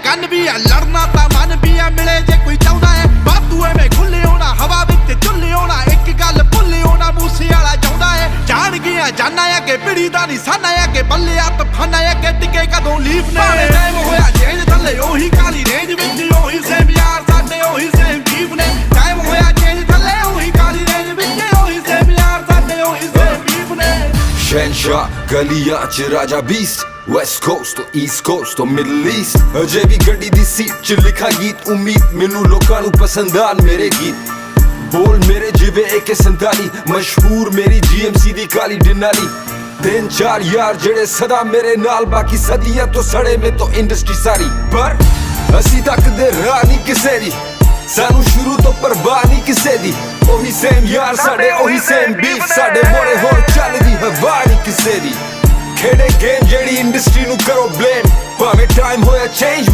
gun भी है लड़ना ता मन भी है मिले जे कोई चाहता है बातू एवें खुले होना हवा विच झुले होना एक गल भुले होना मूसे वाला चाहता है जान गया जाना है कि पिड़ी दा नहीं साना है कि बल्ले आ तफाना है कि टिके कदों लीफ ने टाइम होया चेंज थले ओही काली रेंज विच ओही सेम यार साडे ओही सेम जीव ने टाइम होया चेंज थले ओही काली रेंज विच ओही सेम यार साडे ओही सेम जीव ने शहनशाह गलियां च राजा beast West Coast to East Coast to Middle East अजे भी गड्डी दी सीट च लिखा गीत उम्मीद मैनू लोकां नू पसंद आन मेरे गीत बोल मेरे जिवे AK-47 मशहूर मेरी GMC दी काली डिनाली 3-4 यार जेड़े सदा मेरे नाल बाकी सदियां तो सड़े में तो इंडस्ट्री सारी पर असी तक दे राह नहीं किसे दी सानू शुरू तो परवाह नहीं किसे दी ओही सेम यार साडे ओही सेम बीफ साडे मोड़े होर चलदी हवा नहीं किसे दी खेड़े गेम जेड़ी इंडस्ट्री नू करो ब्लेम भावें टाइम होया चेंज